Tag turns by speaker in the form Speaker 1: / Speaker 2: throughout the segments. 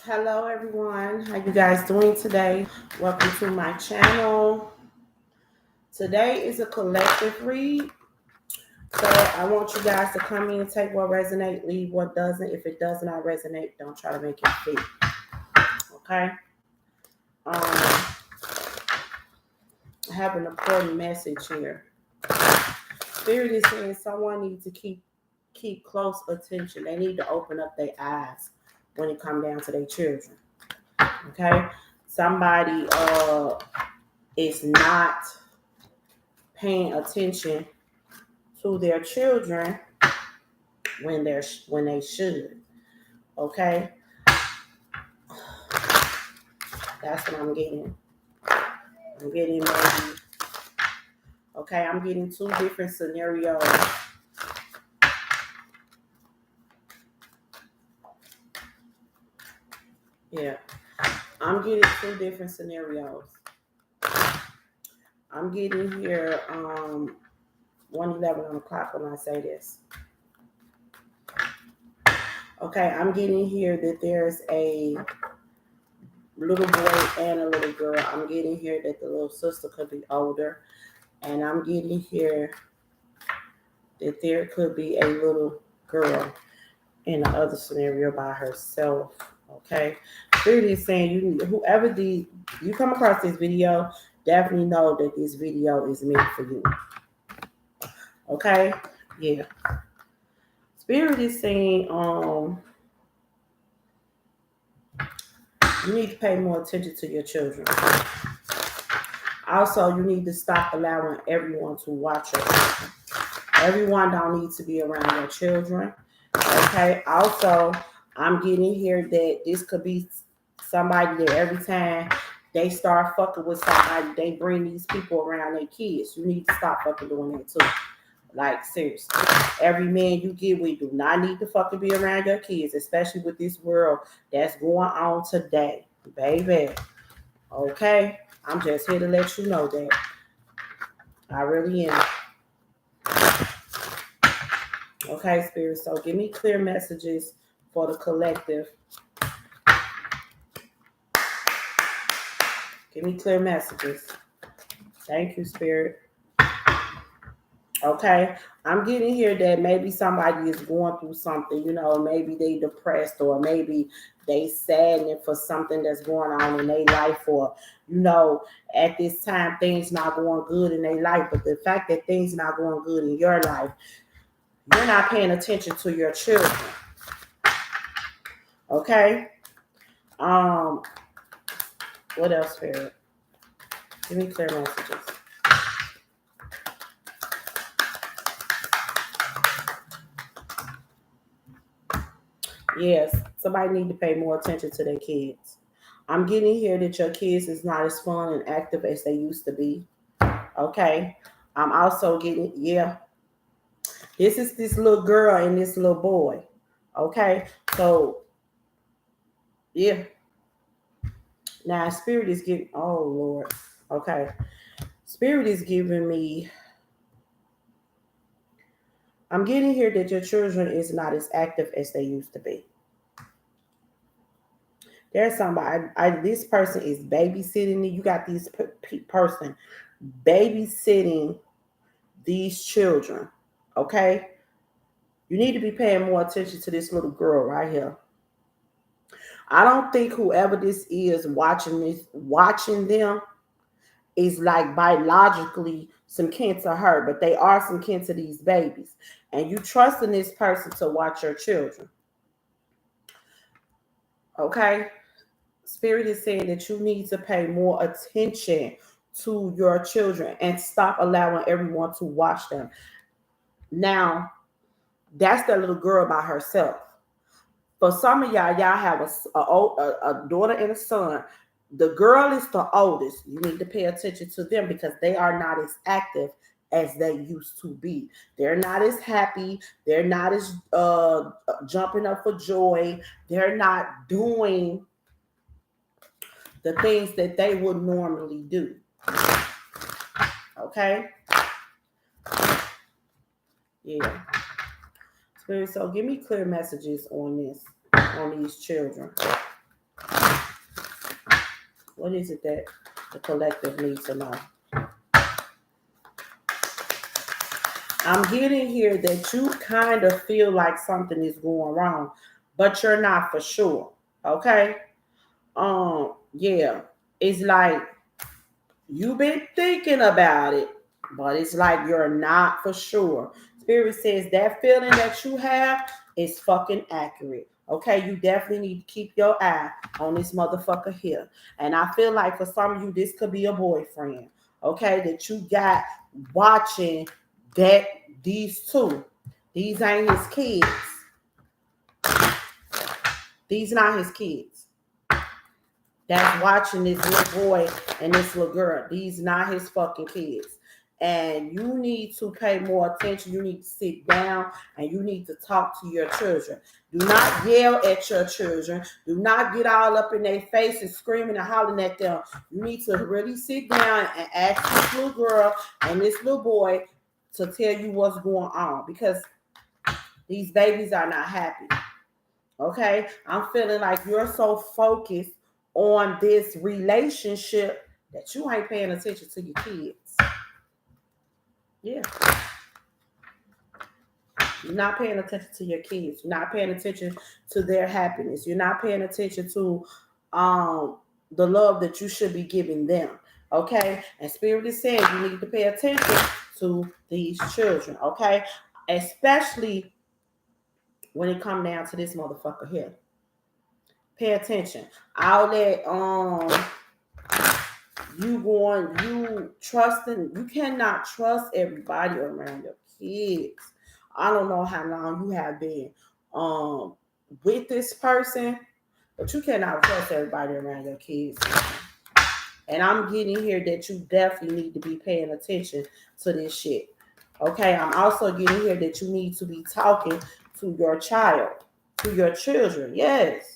Speaker 1: Hello everyone, how you guys doing today? Welcome to my channel. Today is a collective read, so I want you guys to come in and take what resonates, leave what doesn't. If it does not resonate, don't try to make it fit. Okay. I have an important message here. Spirit is saying someone needs to keep close attention. They need to open up their eyes when it comes down to their children. Okay. Somebody is not paying attention to their children when they should. Okay, that's what I'm getting. I'm getting maybe. Okay, I'm getting two different scenarios. Yeah, I'm getting two different scenarios. I'm getting here 1:11 on the clock when I say this. Okay, I'm getting here that there's a little boy and a little girl. I'm getting here that the little sister could be older. And I'm getting here that there could be a little girl in the other scenario by herself. Okay. Spirit is saying whoever you come across this video, definitely know that this video is meant for you. Okay? Yeah. Spirit is saying you need to pay more attention to your children. Also, you need to stop allowing everyone to watch you. Everyone don't need to be around your children. Okay. Also, I'm getting here that this could be somebody that every time they start fucking with somebody, they bring these people around their kids. You need to stop fucking doing that too. Like, seriously. Every man you get with do not need to fucking be around your kids, especially with this world that's going on today. Baby. Okay? I'm just here to let you know that. I really am. Okay, Spirit. So give me clear messages for the collective. Give me clear messages. Thank you, Spirit. Okay, I'm getting here that maybe somebody is going through something, maybe they depressed or maybe they saddened for something that's going on in their life, or, at this time things not going good in their life. But the fact that things not going good in your life, you're not paying attention to your children. Okay. What else, Spirit? Give me clear messages. Yes, somebody need to pay more attention to their kids. I'm getting here that your kids is not as fun and active as they used to be. Okay. I'm also getting, this is this little girl and this little boy. Okay. So, yeah. Now, Spirit is giving, oh, Lord. Okay. Spirit is giving me, I'm getting here that your children is not as active as they used to be. There's somebody, this person is babysitting. You got this person babysitting these children. Okay? You need to be paying more attention to this little girl right here. I don't think whoever this is watching them is like biologically some kin to her, but they are some kin to these babies. And you trusting this person to watch your children. Okay? Spirit is saying that you need to pay more attention to your children and stop allowing everyone to watch them. Now, that's that little girl by herself. For some of y'all have a daughter and a son. The girl is the oldest. You need to pay attention to them because they are not as active as they used to be. They're not as happy. They're not as jumping up for joy. They're not doing the things that they would normally do. Okay? Yeah. Spirit, so give me clear messages on this, on these children. What is it that the collective needs to know? I'm getting here that you kind of feel like something is going wrong, but you're not for sure. Okay? Yeah. It's like you've been thinking about it, but it's like you're not for sure. Spirit says that feeling that you have is fucking accurate. Okay, you definitely need to keep your eye on this motherfucker here. And I feel like for some of you, this could be a boyfriend, okay, that you got watching that these two. These ain't his kids. These not his kids. That's watching this little boy and this little girl. These not his fucking kids. And you need to pay more attention. You need to sit down and you need to talk to your children. Do not yell at your children. Do not get all up in their faces, screaming and hollering at them. You need to really sit down and ask this little girl and this little boy to tell you what's going on, because these babies are not happy. Okay? I'm feeling like you're so focused on this relationship that you ain't paying attention to your kids. Yeah. You're not paying attention to your kids. You're not paying attention to their happiness. You're not paying attention to the love that you should be giving them. Okay? And Spirit is saying you need to pay attention to these children. Okay? Especially when it comes down to this motherfucker here. Pay attention. I'll let you trusting. You cannot trust everybody around your kids. I don't know how long you have been with this person, but you cannot trust everybody around your kids. And I'm getting here that you definitely need to be paying attention to this shit. Okay, I'm also getting here that you need to be talking to your child, to your children. Yes.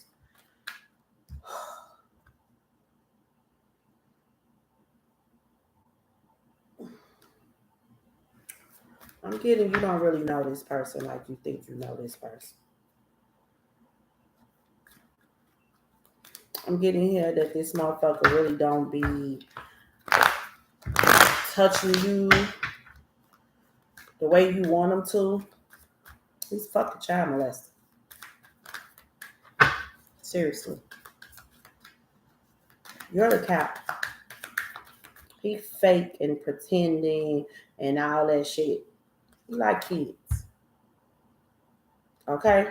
Speaker 1: I'm getting you don't really know this person like you think you know this person. I'm getting here that this motherfucker really don't be touching you the way you want him to. He's fucking child molester. Seriously. You're the cat. He fake and pretending and all that shit. He like kids. Okay?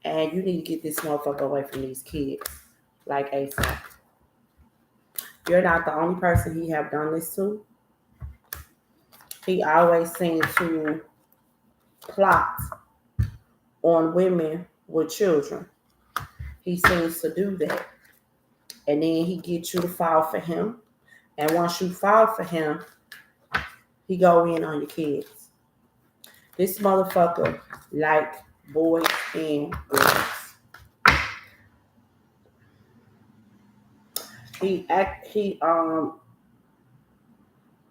Speaker 1: And you need to get this motherfucker away from these kids. Like ASAP. You're not the only person he have done this to. He always seems to plot on women with children. He seems to do that. And then he gets you to fall for him. And once you fall for him, he go in on your kids. This motherfucker like boys and girls. He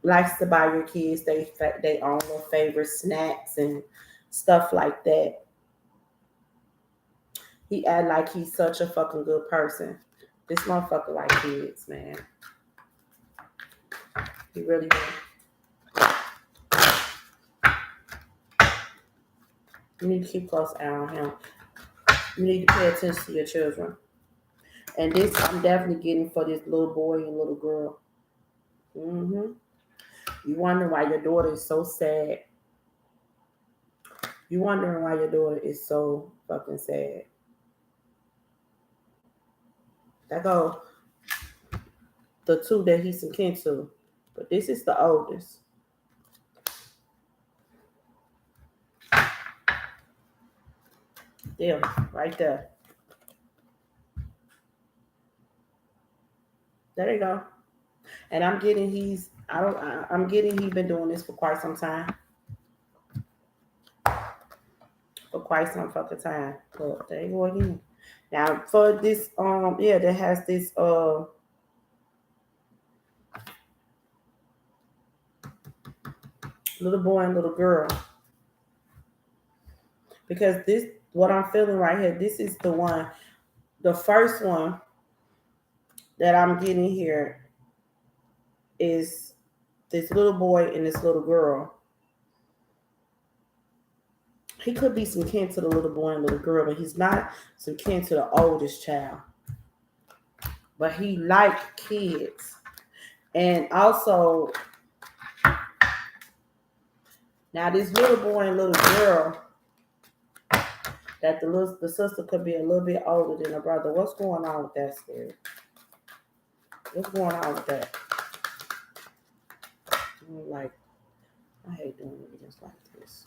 Speaker 1: likes to buy your kids they own their favorite snacks and stuff like that. He act like he's such a fucking good person. This motherfucker like kids, man. He really do. You need to keep close eye on him. You need to pay attention to your children. And this I'm definitely getting for this little boy and little girl. You wonder why your daughter is so sad. You wondering why your daughter is so fucking sad. That go the two that he's akin to. But this is the oldest. There, right there. There you go. And I'm getting I'm getting he's been doing this for quite some time. For quite some fucking time. But there you go again. Now for this that has this little boy and little girl. Because this what I'm feeling right here, this is the one, the first one that I'm getting here is this little boy and this little girl. He could be some kin to the little boy and little girl, but he's not some kin to the oldest child. But he liked kids. And also, now this little boy and little girl, that the sister could be a little bit older than the brother. What's going on with that, Spirit? What's going on with that? Like, I hate doing videos like this.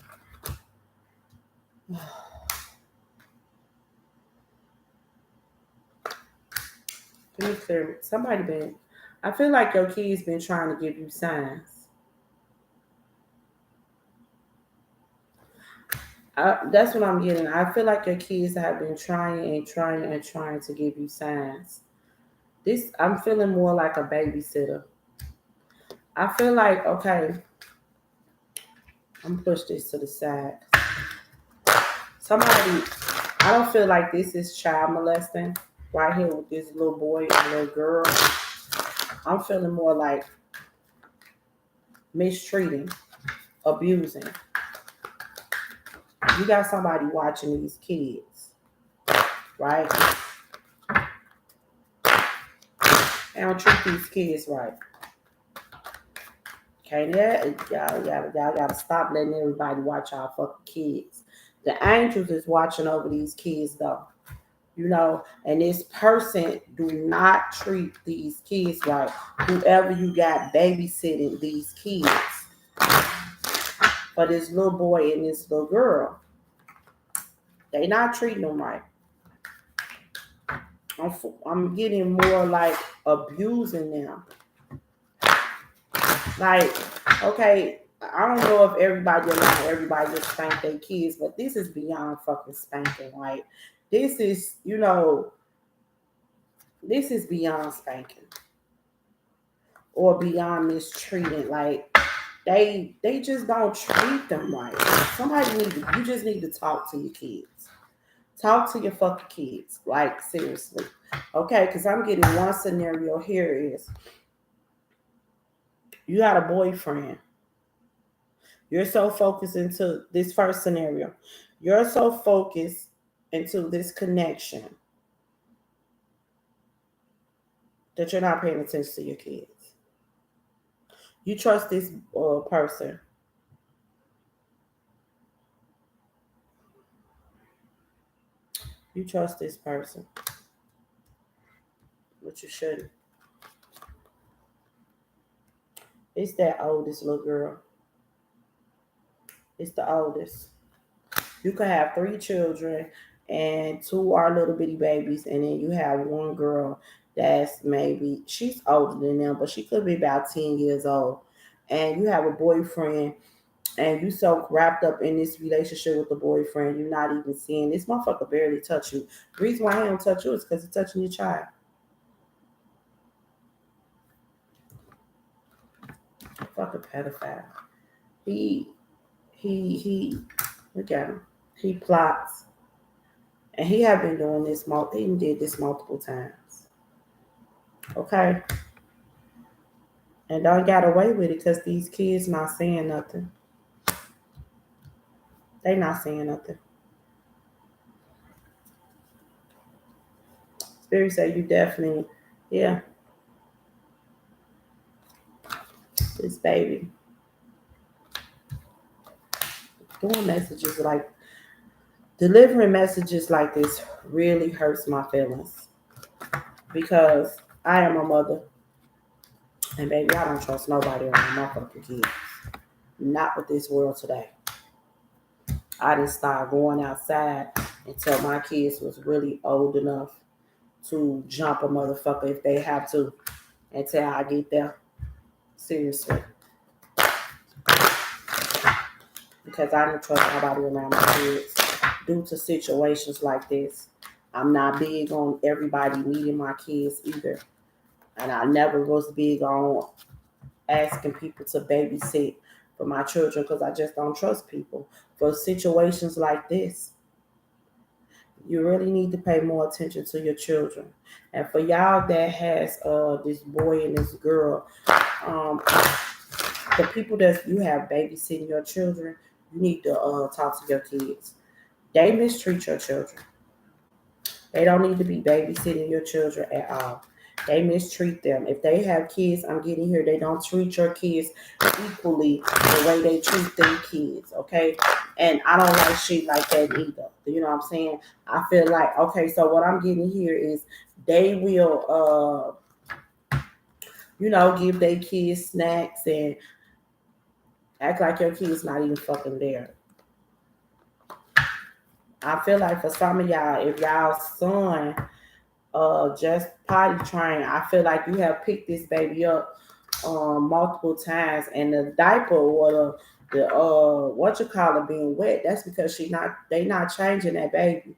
Speaker 1: Let me clear. Somebody been. I feel like your kid's been trying to give you signs. That's what I'm getting. I feel like your kids have been trying to give you signs. This, I'm feeling more like a babysitter. I feel like, okay, I'm gonna push this to the side. Somebody, I don't feel like this is child molesting right here with this little boy and little girl. I'm feeling more like mistreating, abusing. You got somebody watching these kids, right? They don't treat these kids right. Okay, y'all gotta stop letting everybody watch our fucking kids. The angels is watching over these kids though. You know, and this person do not treat these kids right. Whoever you got babysitting these kids. For this little boy and this little girl. They not treating them right. I'm getting more like abusing them. Like, okay, I don't know if everybody just spank their kids, but this is beyond fucking spanking. Like, this is, you know, this is beyond spanking or beyond mistreating. Like, they just don't treat them right. You just need to talk to your kids. Talk to your fucking kids. Like, seriously. Okay, because I'm getting one scenario here is you got a boyfriend. You're so focused into this first scenario. You're so focused into this connection that you're not paying attention to your kids. You trust this person. You trust this person. But you shouldn't. It's that oldest little girl. It's the oldest. You could have 3 children and 2 are little bitty babies, and then you have one girl that's maybe, she's older than them, but she could be about 10 years old. And you have a boyfriend, and you so wrapped up in this relationship with the boyfriend, you're not even seeing this motherfucker barely touch you. The reason why he don't touch you is because he's touching your child. Fucking pedophile. He look at him. He plots. And he have been doing this, he did this multiple times. Okay? And don't got away with it because these kids not saying nothing. They not saying nothing. Spirit say you definitely, yeah. This baby. Doing messages like, delivering messages like this really hurts my feelings. Because I am a mother. And baby, I don't trust nobody around my fucking kids. Not with this world today. I didn't start going outside until my kids was really old enough to jump a motherfucker if they have to until I get there. Seriously. Because I don't trust nobody around my kids due to situations like this. I'm not big on everybody meeting my kids either. And I never was big on asking people to babysit for my children because I just don't trust people for situations like this. You really need to pay more attention to your children. And for y'all that has this boy and this girl, um, the people that you have babysitting your children, you need to talk to your kids. They mistreat your children. They don't need to be babysitting your children at all. They mistreat them. If they have kids, I'm getting here, they don't treat your kids equally the way they treat their kids, okay? And I don't like shit like that either. You know what I'm saying? I feel like, okay, so what I'm getting here is they will, give their kids snacks and act like your kid's not even fucking there. I feel like for some of y'all, if y'all son just potty train, I feel like you have picked this baby up multiple times, and the diaper or the what you call it being wet, that's because they not changing that baby.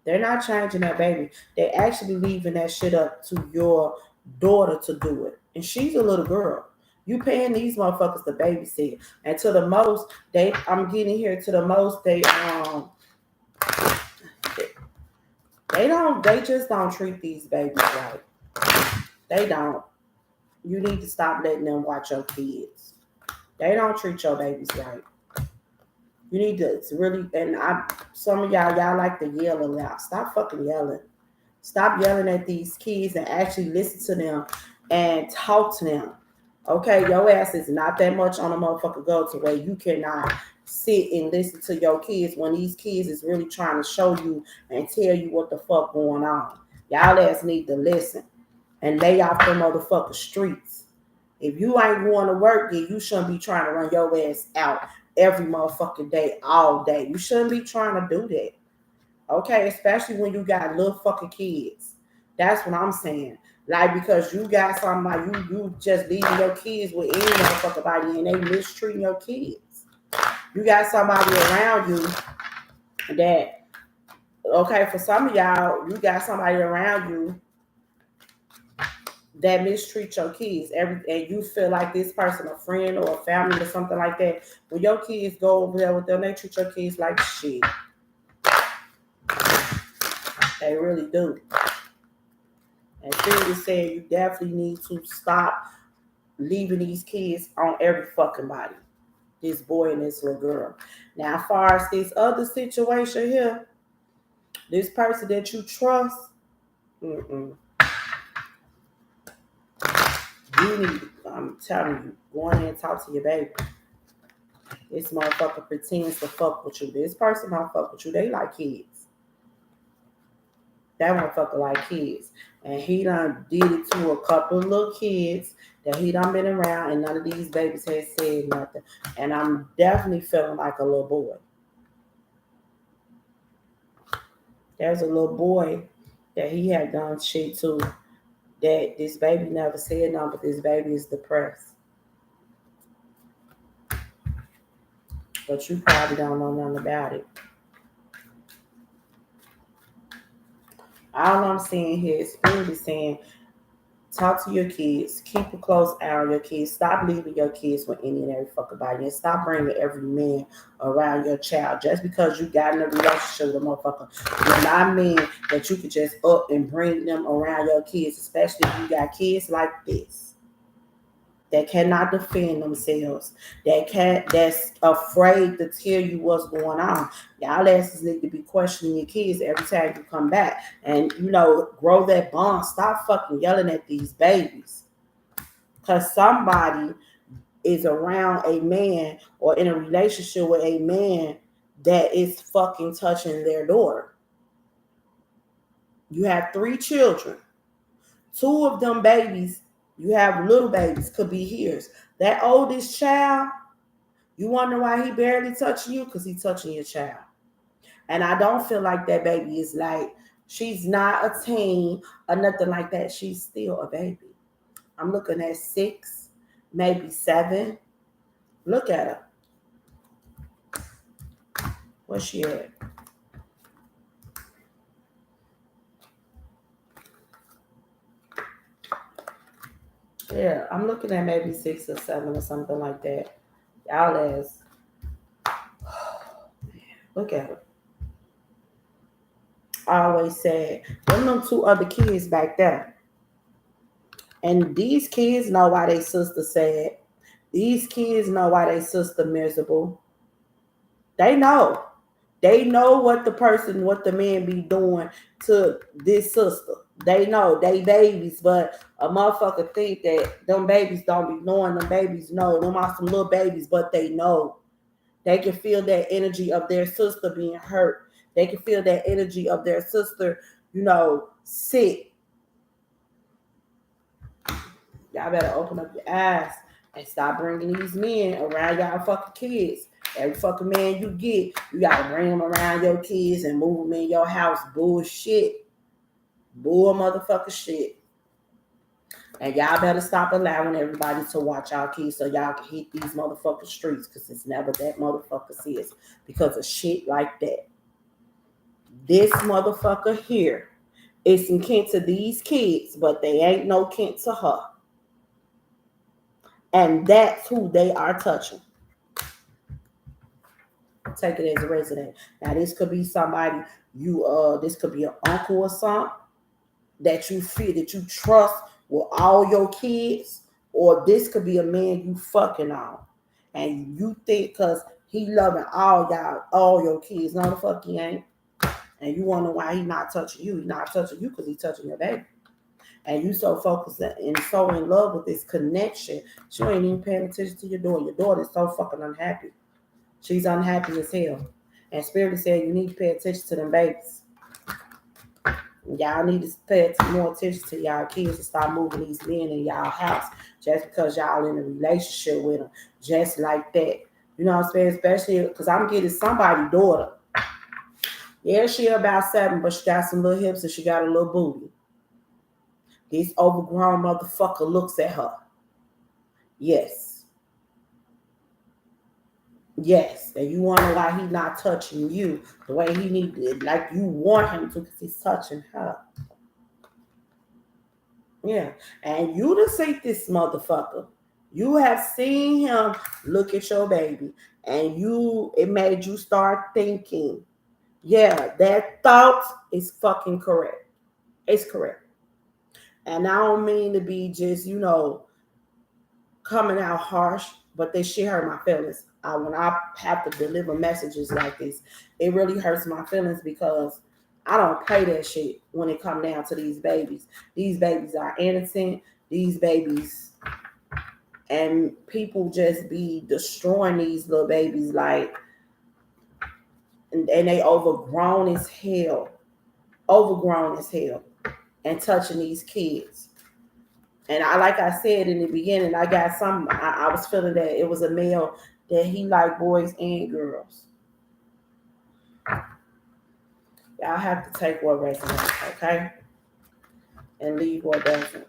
Speaker 1: They're not changing that baby. They actually leaving that shit up to your daughter to do it. And she's a little girl. You paying these motherfuckers to babysit. And to the most, I'm getting here to the most, they just don't treat these babies right. They don't. You need to stop letting them watch your kids. They don't treat your babies right. You need to really, and some of y'all like to yell a lot. Stop fucking yelling. Stop yelling at these kids and actually listen to them and talk to them. Okay, your ass is not that much on a motherfucker go to where you cannot sit and listen to your kids when these kids is really trying to show you and tell you what the fuck going on. Y'all ass need to listen and lay off the motherfucking streets. If you ain't going to work, then you shouldn't be trying to run your ass out every motherfucking day, all day. You shouldn't be trying to do that. Okay, especially when you got little fucking kids. That's what I'm saying. Like, because you got somebody, you just leaving your kids with any motherfucking body and they mistreating your kids. You got somebody around you that, okay, for some of y'all, you got somebody around you that mistreat your kids. And you feel like this person, a friend or a family or something like that. When your kids go over there with them, they treat your kids like shit. They really do. And Spirit is saying you definitely need to stop leaving these kids on every fucking body. This boy and this little girl. Now, as far as this other situation here, this person that you trust, you need, I'm telling you, go in and talk to your baby. This motherfucker pretends to fuck with you. This person don't fuck with you. They like kids. That motherfucker like kids. And he done did it to a couple of little kids that he done been around, and none of these babies had said nothing. And I'm definitely feeling like a little boy. There's a little boy that he had done shit to that this baby never said nothing, but this baby is depressed. But you probably don't know nothing about it. All I'm saying here is Spirit is saying, talk to your kids. Keep a close eye on your kids. Stop leaving your kids with any and every fucking body. And stop bringing every man around your child. Just because you got in a relationship with a motherfucker, does not mean that you can just up and bring them around your kids, especially if you got kids like this that cannot defend themselves, that's afraid to tell you what's going on. Y'all asses need to be questioning your kids every time you come back, and grow that bond. Stop fucking yelling at these babies, because somebody is around a man or in a relationship with a man that is fucking touching their daughter. You have 3 children. 2 of them babies, you have little babies, could be his. That oldest child, you wonder why he barely touching you? Because he's touching your child. And I don't feel like that baby is like, she's not a teen or nothing like that. She's still a baby. I'm looking at 6, maybe 7. Look at her. Where's she at? Yeah, I'm looking at maybe 6 or 7 or something like that. Y'all ass. Look at her. I always said, them 2 other kids back there. And these kids know why they sister sad. These kids know why they sister miserable. They know. They know what the man be doing to this sister. They know they babies, but a motherfucker think that them babies don't be knowing. Them babies know. Them are some little babies, but they know. They can feel that energy of their sister being hurt. They can feel that energy of their sister, sick. Y'all better open up your eyes and stop bringing these men around y'all fucking kids. Every fucking man you get, you gotta bring them around your kids and move them in your house. Bullshit. Bull motherfucker shit. And y'all better stop allowing everybody to watch our kids so y'all can hit these motherfucking streets, because it's never that motherfucker serious because of shit like that. This motherfucker here is some kin to these kids, but they ain't no kin to her. And that's who they are touching. Take it as a resident. Now, this could be somebody this could be an uncle or something that you feel that you trust with all your kids, or this could be a man you fucking on, and you think because he loving all your kids. No, the fuck he ain't. And you wonder why he not touching you. He not touching you because he touching your baby. And you so focused and so in love with this connection, you ain't even paying attention to your daughter. Your daughter is so fucking unhappy. She's unhappy as hell. And Spirit said you need to pay attention to them babies. Y'all need to pay more attention to y'all kids and start moving these men in y'all house just because y'all in a relationship with them. Just like that. You know what I'm saying? Especially because I'm getting somebody's daughter. Yeah, she about 7, but she got some little hips and she got a little booty. This overgrown motherfucker looks at her. Yes. Yes. And you wonder why he not touching you the way he needed, like you want him to, because he's touching her. Yeah. And you to see this motherfucker. You have seen him look at your baby, and it made you start thinking, yeah, that thought is fucking correct. It's correct. And I don't mean to be just, coming out harsh, but this shit hurt my feelings. When I have to deliver messages like this, it really hurts my feelings because I don't play that shit when it comes down to these babies. These babies are innocent. These babies, and people just be destroying these little babies and they overgrown as hell, and touching these kids. And like I said in the beginning, I got some. I was feeling that it was a male that he liked boys and girls. Y'all have to take what resonates, okay, and leave what doesn't.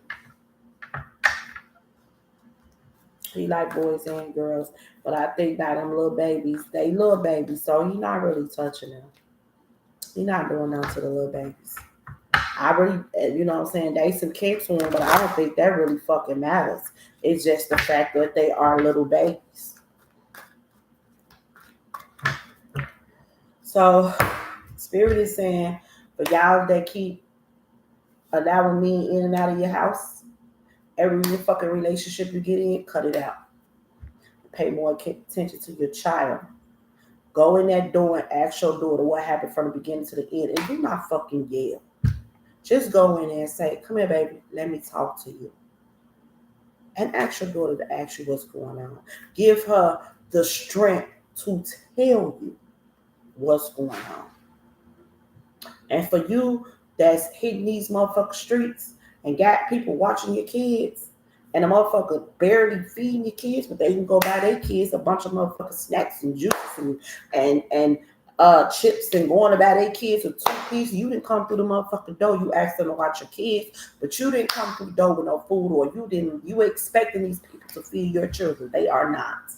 Speaker 1: He like boys and girls, but I think that them little babies, they little babies, so he not really touching them. He not doing nothing to the little babies. I really, you know what I'm saying, they some kids to him, but I don't think that really fucking matters. It's just the fact that they are little babies. So, Spirit is saying, for y'all that keep allowing me in and out of your house, every fucking relationship you get in, cut it out. Pay more attention to your child. Go in that door and ask your daughter what happened from the beginning to the end, and do not fucking yell. Just go in there and say, come here, baby, let me talk to you. And ask your daughter to ask you what's going on. Give her the strength to tell you what's going on. And for you that's hitting these motherfucking streets and got people watching your kids, and the motherfucker barely feeding your kids, but they can go buy their kids a bunch of motherfucking snacks and juice and chips and going to buy their kids a 2-piece. You didn't come through the motherfucking door. You asked them to watch your kids, but you didn't come through the door with no food, or you expecting these people to feed your children. They are not.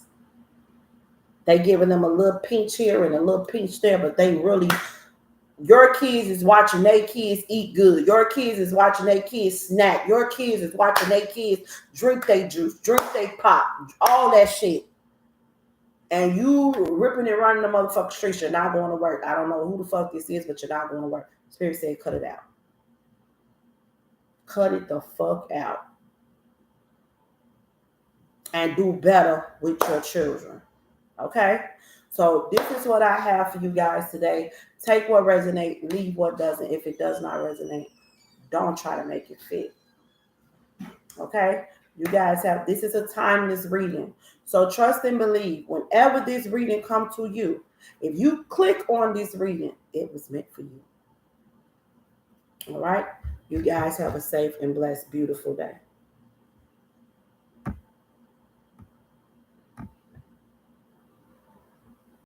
Speaker 1: They giving them a little pinch here and a little pinch there, but they really, your kids is watching their kids eat good. Your kids is watching their kids snack. Your kids is watching their kids drink their juice, drink their pop, all that shit. And you ripping and running the motherfucking streets. You're not going to work. I don't know who the fuck this is, but you're not going to work. Spirit said, cut it out. Cut it the fuck out. And do better with your children. Okay? So this is what I have for you guys today. Take what resonates, leave what doesn't. If it does not resonate, don't try to make it fit. Okay? You guys have, this is a timeless reading. So trust and believe. Whenever this reading comes to you, if you click on this reading, it was meant for you. All right? You guys have a safe and blessed, beautiful day.